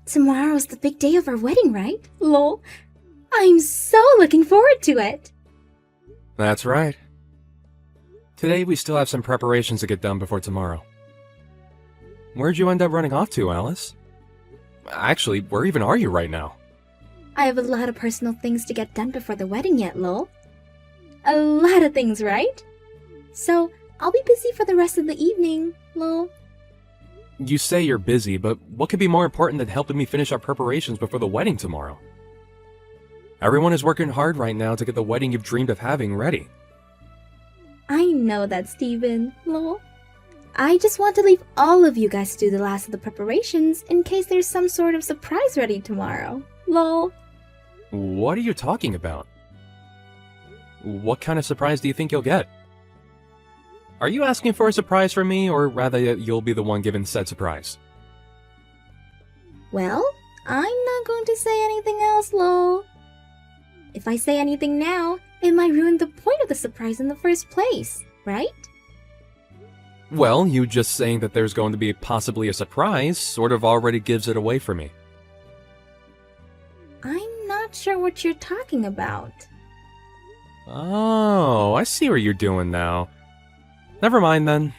Tomorrow's the big day of our wedding, right? Lol. I'm so looking forward to it. That's right. Today we still have some preparations to get done before tomorrow. Where'd you end up running off to, Alice? Actually, where even are you right now? I have a lot of personal things to get done before the wedding yet, lol. A lot of things, right? So, I'll be busy for the rest of the evening, lol. You say you're busy, but what could be more important than helping me finish our preparations before the wedding tomorrow? Everyone is working hard right now to get the wedding you've dreamed of having ready. I know that, Steven, lol. I just want to leave all of you guys to do the last of the preparations in case there's some sort of surprise ready tomorrow, lol. What are you talking about? What kind of surprise do you think you'll get? Are you asking for a surprise from me, or rather you'll be the one given said surprise? Well, I'm not going to say anything else, lol. If I say anything now, it might ruin the point of the surprise in the first place, right? Well, you just saying that there's going to be possibly a surprise sort of already gives it away for me. I'm not sure what you're talking about. Oh, I see what you're doing now. Never mind then.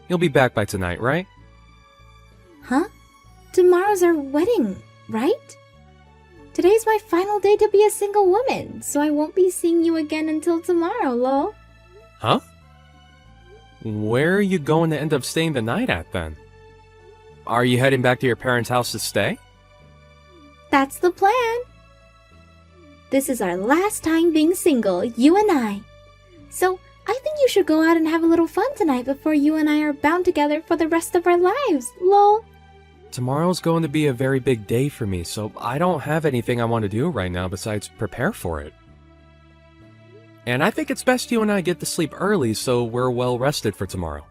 You'll be back by tonight, right? Huh? Tomorrow's our wedding, right? Today's my final day to be a single woman, so I won't be seeing you again until tomorrow, lol. Huh? Where are you going to end up staying the night at then? Are you heading back to your parents' house to stay? That's the plan. This is our last time being single, you and I. So, I think you should go out and have a little fun tonight before you and I are bound together for the rest of our lives, lol. Tomorrow's going to be a very big day for me, so I don't have anything I want to do right now besides prepare for it. And I think it's best you and I get to sleep early so we're well rested for tomorrow.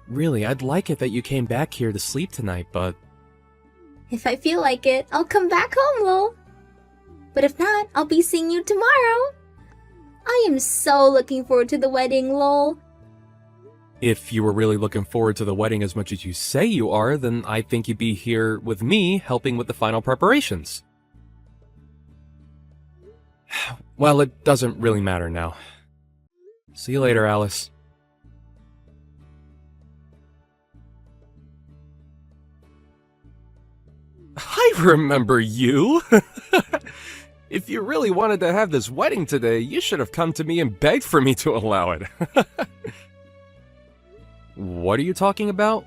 Really, I'd like it that you came back here to sleep tonight, but... If I feel like it, I'll come back home, lol. But if not, I'll be seeing you tomorrow. I am so looking forward to the wedding, lol. If you were really looking forward to the wedding as much as you say you are, then I think you'd be here with me helping with the final preparations. Well, it doesn't really matter now. See you later, Alice. I remember you! If you really wanted to have this wedding today, you should have come to me and begged for me to allow it. What are you talking about?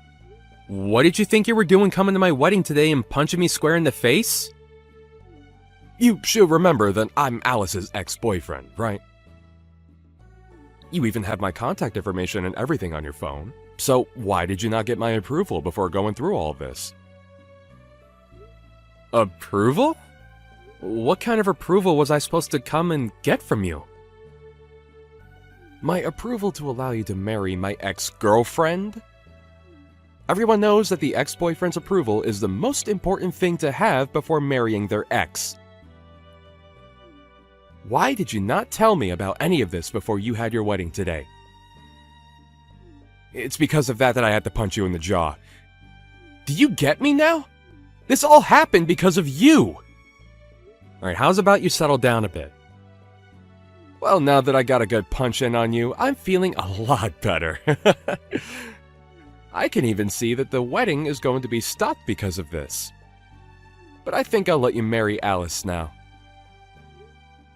What did you think you were doing coming to my wedding today and punching me square in the face? You should remember that I'm Alice's ex-boyfriend, right? You even have my contact information and everything on your phone. So why did you not get my approval before going through all of this? Approval? What kind of approval was I supposed to come and get from you? My approval to allow you to marry my ex-girlfriend? Everyone knows that the ex-boyfriend's approval is the most important thing to have before marrying their ex. Why did you not tell me about any of this before you had your wedding today? It's because of that I had to punch you in the jaw. Do you get me now? This all happened because of you! Alright, how's about you settle down a bit? Well, now that I got a good punch in on you, I'm feeling a lot better. I can even see that the wedding is going to be stopped because of this. But I think I'll let you marry Alice now.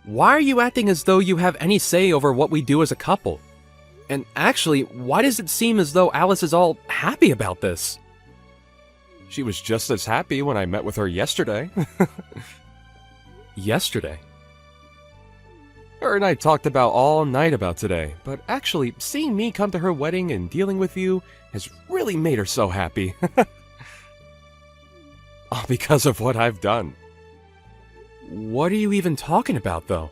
Why are you acting as though you have any say over what we do as a couple? And actually, why does it seem as though Alice is all happy about this? She was just as happy when I met with her yesterday. Yesterday? Her and I talked about all night about today, but actually, seeing me come to her wedding and dealing with you has really made her so happy. All because of what I've done. What are you even talking about, though?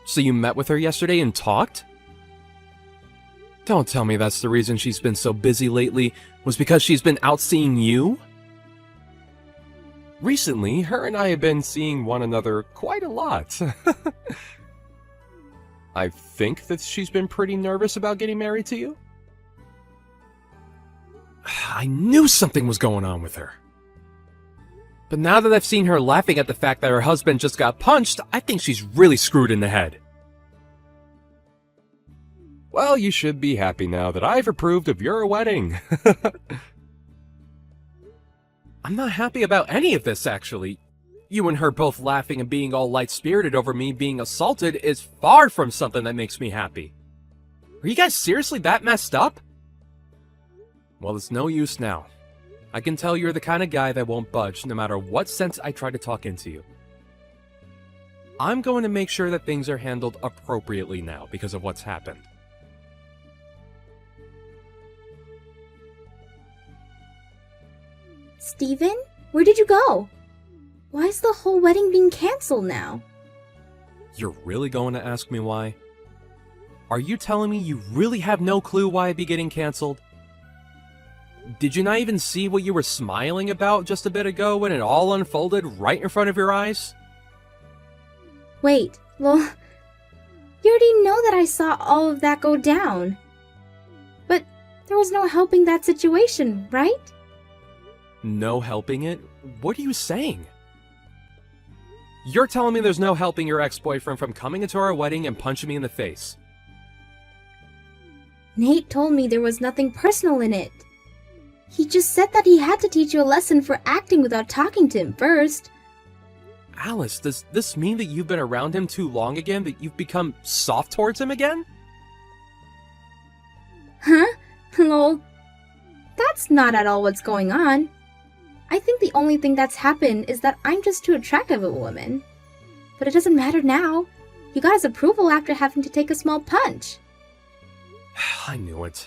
So you met with her yesterday and talked? Don't tell me that's the reason she's been so busy lately, was because she's been out seeing you? Recently, her and I have been seeing one another quite a lot. I think that she's been pretty nervous about getting married to you? I knew something was going on with her. But now that I've seen her laughing at the fact that her husband just got punched, I think she's really screwed in the head. Well, you should be happy now that I've approved of your wedding. I'm not happy about any of this, actually. You and her both laughing and being all light-spirited over me being assaulted is far from something that makes me happy. Are you guys seriously that messed up? Well, it's no use now. I can tell you're the kind of guy that won't budge no matter what sense I try to talk into you. I'm going to make sure that things are handled appropriately now because of what's happened. Steven, where did you go? Why is the whole wedding being canceled now? You're really going to ask me why? Are you telling me you really have no clue why I'd be getting canceled? Did you not even see what you were smiling about just a bit ago when it all unfolded right in front of your eyes? Wait, well, you already know that I saw all of that go down. But there was no helping that situation, right? No helping it? What are you saying? You're telling me there's no helping your ex-boyfriend from coming into our wedding and punching me in the face. Nate told me there was nothing personal in it. He just said that he had to teach you a lesson for acting without talking to him first. Alice, does this mean that you've been around him too long again, that you've become soft towards him again? Huh? Lol. That's not at all what's going on. I think the only thing that's happened is that I'm just too attractive of a woman. But it doesn't matter now. You got his approval after having to take a small punch. I knew it.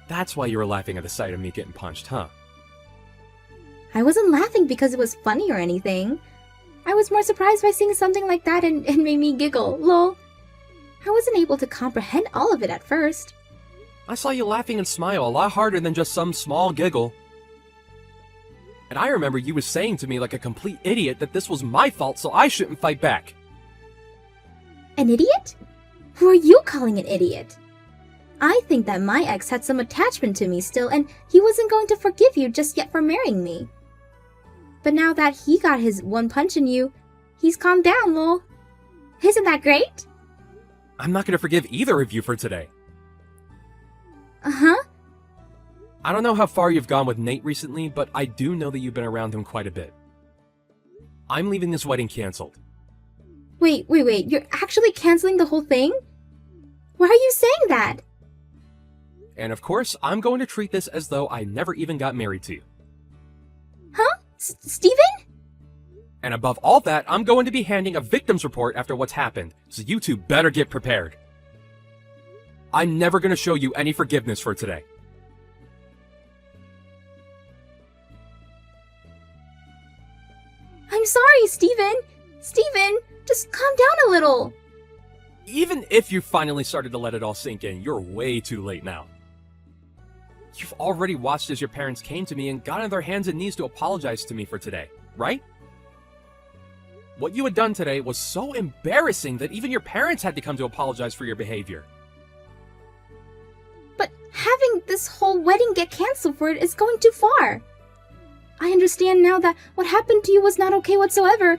That's why you were laughing at the sight of me getting punched, huh? I wasn't laughing because it was funny or anything. I was more surprised by seeing something like that and it made me giggle, lol. I wasn't able to comprehend all of it at first. I saw you laughing and smile a lot harder than just some small giggle. And I remember you was saying to me like a complete idiot that this was my fault, so I shouldn't fight back. An idiot? Who are you calling an idiot? I think that my ex had some attachment to me still, and he wasn't going to forgive you just yet for marrying me. But now that he got his one punch in you, he's calmed down, lol. Isn't that great? I'm not gonna forgive either of you for today. Uh-huh. I don't know how far you've gone with Nate recently, but I do know that you've been around him quite a bit. I'm leaving this wedding canceled. Wait, you're actually canceling the whole thing? Why are you saying that? And of course, I'm going to treat this as though I never even got married to you. Huh? Steven? And above all that, I'm going to be handing a victim's report after what's happened, so you two better get prepared. I'm never going to show you any forgiveness for today. I'm sorry, Steven. Steven, just calm down a little. Even if you finally started to let it all sink in, you're way too late now. You've already watched as your parents came to me and got on their hands and knees to apologize to me for today, right? What you had done today was so embarrassing that even your parents had to come to apologize for your behavior. But having this whole wedding get canceled for it is going too far. I understand now that what happened to you was not okay whatsoever.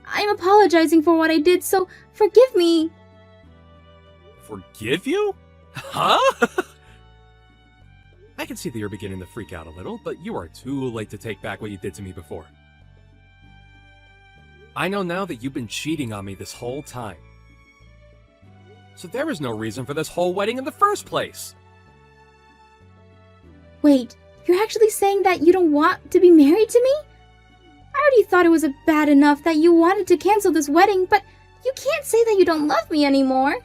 I'm apologizing for what I did, so forgive me. Forgive you? Huh? I can see that you're beginning to freak out a little, but you are too late to take back what you did to me before. I know now that you've been cheating on me this whole time. So there was no reason for this whole wedding in the first place. Wait, you're actually saying that you don't want to be married to me? I already thought it was bad enough that you wanted to cancel this wedding, but you can't say that you don't love me anymore.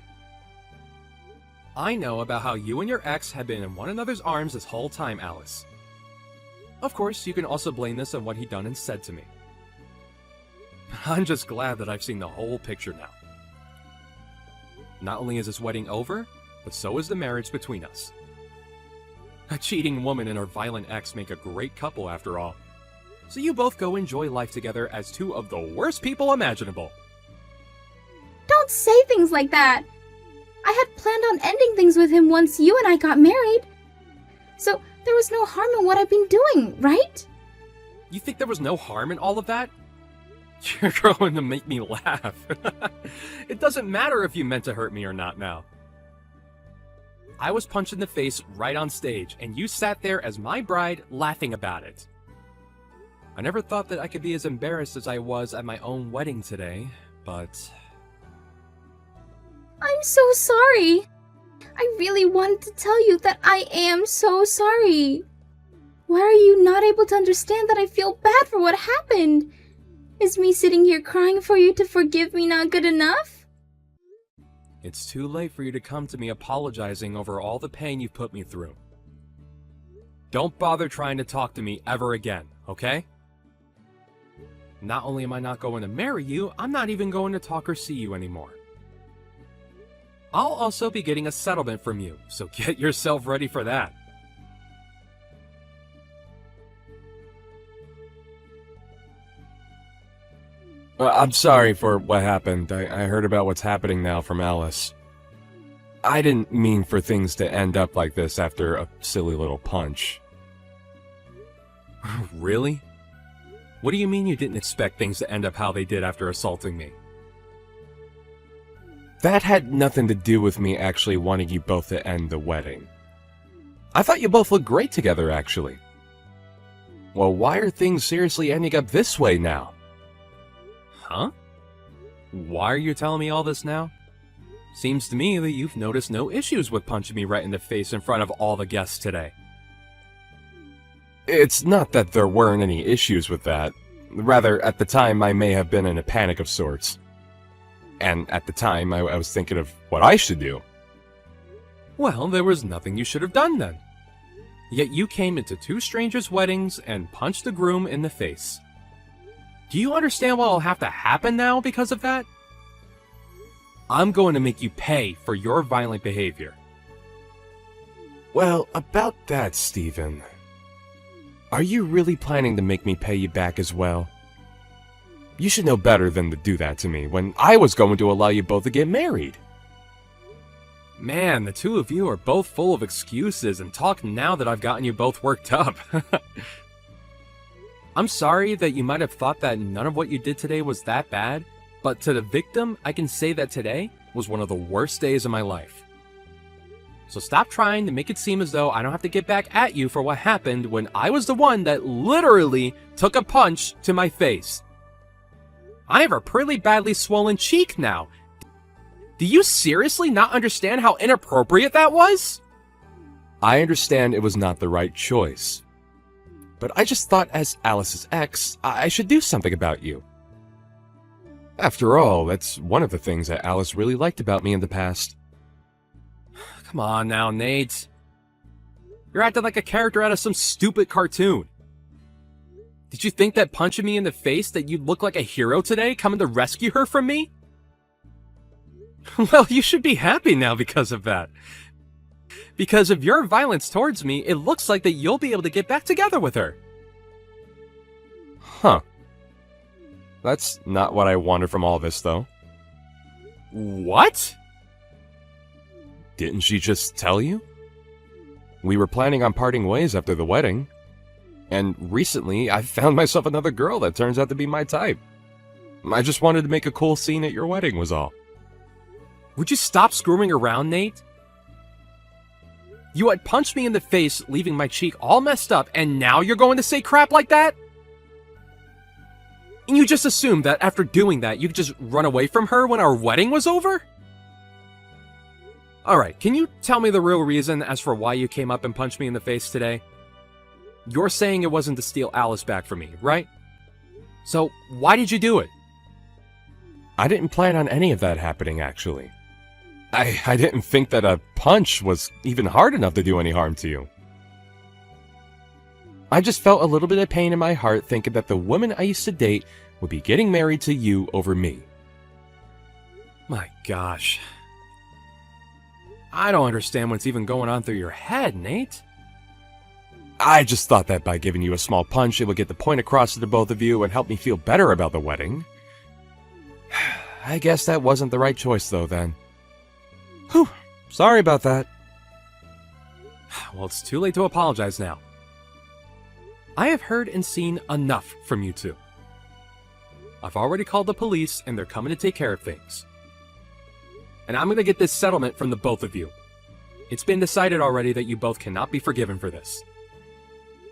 I know about how you and your ex have been in one another's arms this whole time, Alice. Of course, you can also blame this on what he done and said to me. I'm just glad that I've seen the whole picture now. Not only is this wedding over, but so is the marriage between us. A cheating woman and her violent ex make a great couple after all. So you both go enjoy life together as two of the worst people imaginable. Don't say things like that. I had planned on ending things with him once you and I got married. So there was no harm in what I've been doing, right? You think there was no harm in all of that? You're going to make me laugh. It doesn't matter if you meant to hurt me or not now. I was punched in the face right on stage, and you sat there as my bride laughing about it. I never thought that I could be as embarrassed as I was at my own wedding today, but... I'm so sorry. I really wanted to tell you that I am so sorry. Why are you not able to understand that I feel bad for what happened? Is me sitting here crying for you to forgive me not good enough? It's too late for you to come to me apologizing over all the pain you've put me through. Don't bother trying to talk to me ever again, okay? Not only am I not going to marry you, I'm not even going to talk or see you anymore. I'll also be getting a settlement from you, so get yourself ready for that. I'm sorry for what happened. I heard about what's happening now from Alice. I didn't mean for things to end up like this after a silly little punch. Really? What do you mean you didn't expect things to end up how they did after assaulting me? That had nothing to do with me actually wanting you both to end the wedding. I thought you both looked great together, actually. Well, why are things seriously ending up this way now? Huh? Why are you telling me all this now? Seems to me that you've noticed no issues with punching me right in the face in front of all the guests today. It's not that there weren't any issues with that. Rather, at the time, I may have been in a panic of sorts. And at the time, I was thinking of what I should do. Well, there was nothing you should have done then. Yet you came into two strangers' weddings and punched the groom in the face. Do you understand what will have to happen now because of that? I'm going to make you pay for your violent behavior. Well, about that, Stephen. Are you really planning to make me pay you back as well? You should know better than to do that to me when I was going to allow you both to get married. Man, the two of you are both full of excuses and talk now that I've gotten you both worked up. I'm sorry that you might have thought that none of what you did today was that bad, but to the victim, I can say that today was one of the worst days of my life. So stop trying to make it seem as though I don't have to get back at you for what happened when I was the one that literally took a punch to my face. I have a pretty badly swollen cheek now. Do you seriously not understand how inappropriate that was? I understand it was not the right choice. But I just thought as Alice's ex, I should do something about you. After all, that's one of the things that Alice really liked about me in the past. Come on now, Nate. You're acting like a character out of some stupid cartoon. Did you think that punching me in the face that you'd look like a hero today, coming to rescue her from me? Well, you should be happy now because of that. Because of your violence towards me, it looks like that you'll be able to get back together with her. Huh. That's not what I wanted from all this, though. What? Didn't she just tell you? We were planning on parting ways after the wedding. And recently, I found myself another girl that turns out to be my type. I just wanted to make a cool scene at your wedding was all. Would you stop screwing around, Nate? You had punched me in the face, leaving my cheek all messed up, and now you're going to say crap like that? And you just assumed that after doing that, you could just run away from her when our wedding was over? Alright, can you tell me the real reason as for why you came up and punched me in the face today? You're saying it wasn't to steal Alice back from me, right? So, why did you do it? I didn't plan on any of that happening, actually. I didn't think that a punch was even hard enough to do any harm to you. I just felt a little bit of pain in my heart thinking that the woman I used to date would be getting married to you over me. My gosh. I don't understand what's even going on through your head, Nate. I just thought that by giving you a small punch, it would get the point across to the both of you and help me feel better about the wedding. I guess that wasn't the right choice, though, then. Whew, sorry about that. Well, it's too late to apologize now. I have heard and seen enough from you two. I've already called the police and they're coming to take care of things. And I'm gonna get this settlement from the both of you. It's been decided already that you both cannot be forgiven for this.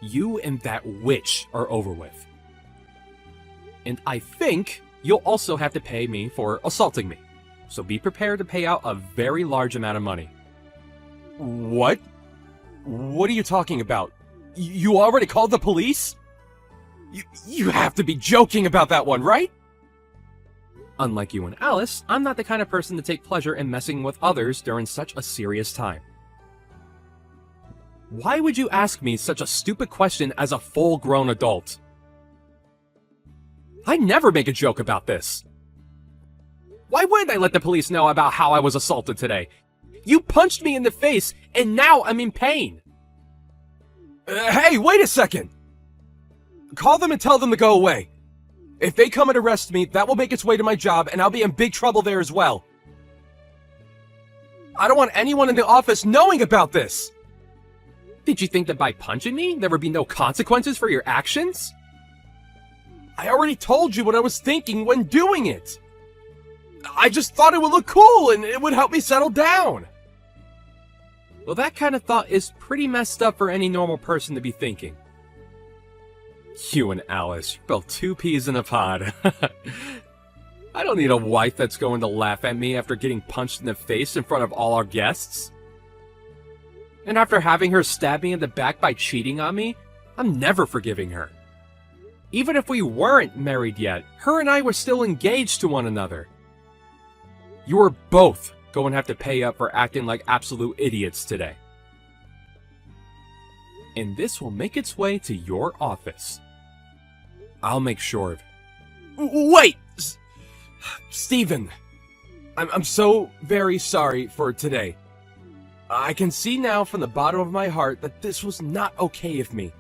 You and that witch are over with. And I think you'll also have to pay me for assaulting me. So be prepared to pay out a very large amount of money. What? What are you talking about? You already called the police? You have to be joking about that one, right? Unlike you and Alice, I'm not the kind of person to take pleasure in messing with others during such a serious time. Why would you ask me such a stupid question as a full-grown adult? I never make a joke about this. Why wouldn't I let the police know about how I was assaulted today? You punched me in the face, and now I'm in pain. Hey, wait a second! Call them and tell them to go away. If they come and arrest me, that will make its way to my job, and I'll be in big trouble there as well. I don't want anyone in the office knowing about this! Did you think that by punching me, there would be no consequences for your actions? I already told you what I was thinking when doing it! I just thought it would look cool, and it would help me settle down! Well, that kind of thought is pretty messed up for any normal person to be thinking. You and Alice, you're both two peas in a pod. I don't need a wife that's going to laugh at me after getting punched in the face in front of all our guests. And after having her stab me in the back by cheating on me, I'm never forgiving her. Even if we weren't married yet, her and I were still engaged to one another. You are both going to have to pay up for acting like absolute idiots today. And this will make its way to your office. I'll make sure of it. Wait! Steven! I'm so very sorry for today. I can see now from the bottom of my heart that this was not okay of me.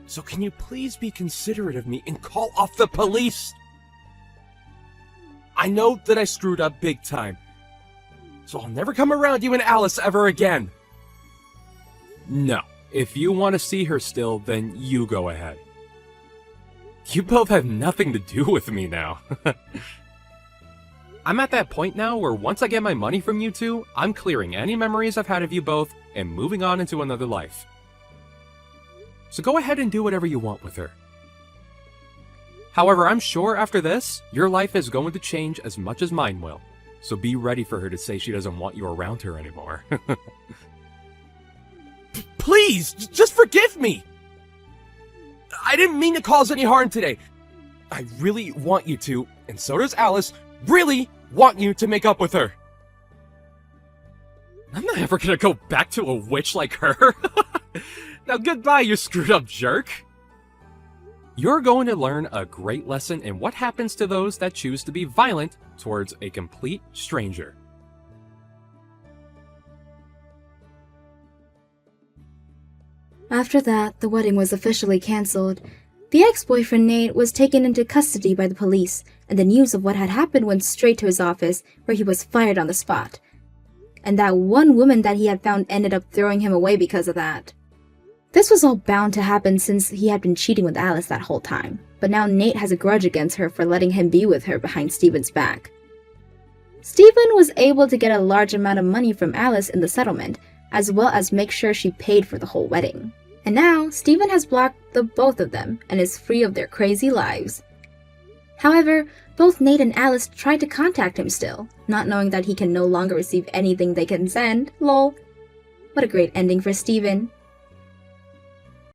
So can you please be considerate of me and call off the police? I know that I screwed up big time. So I'll never come around you and Alice ever again. No. If you want to see her still, then you go ahead. You both have nothing to do with me now. I'm at that point now where once I get my money from you two, I'm clearing any memories I've had of you both and moving on into another life. So go ahead and do whatever you want with her. However, I'm sure after this, your life is going to change as much as mine will. So be ready for her to say she doesn't want you around her anymore. Please, just forgive me! I didn't mean to cause any harm today. I really want you to, and so does Alice, really want you to make up with her. I'm not ever gonna go back to a witch like her. Now goodbye, you screwed up jerk. You're going to learn a great lesson in what happens to those that choose to be violent towards a complete stranger. After that, the wedding was officially cancelled. The ex-boyfriend Nate was taken into custody by the police, and the news of what had happened went straight to his office, where he was fired on the spot. And that one woman that he had found ended up throwing him away because of that. This was all bound to happen since he had been cheating with Alice that whole time, but now Nate has a grudge against her for letting him be with her behind Steven's back. Steven was able to get a large amount of money from Alice in the settlement, as well as make sure she paid for the whole wedding. And now, Steven has blocked the both of them and is free of their crazy lives. However, both Nate and Alice tried to contact him still, not knowing that he can no longer receive anything they can send, lol. What a great ending for Steven.